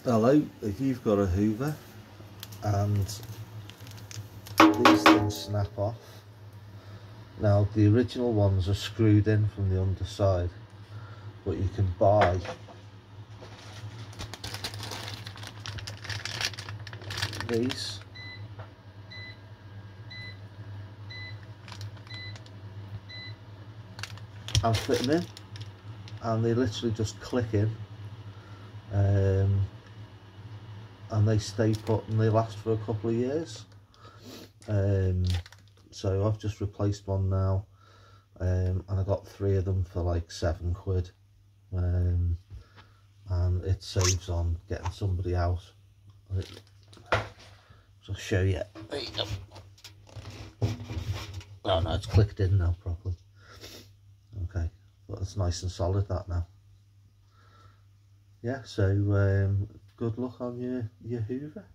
Hello, if you've got a hoover and these things snap off, now the original ones are screwed in from the underside, but you can buy these and fit them in, and they literally just click in, and they stay put and they last for a couple of years. So I've just replaced one now, and I got 3 of them for like £7, and it saves on getting somebody out. So I'll show you. There you go. Oh no, it's clicked in now properly. Okay, but it's nice and solid that now. Yeah, so good luck on your hoover.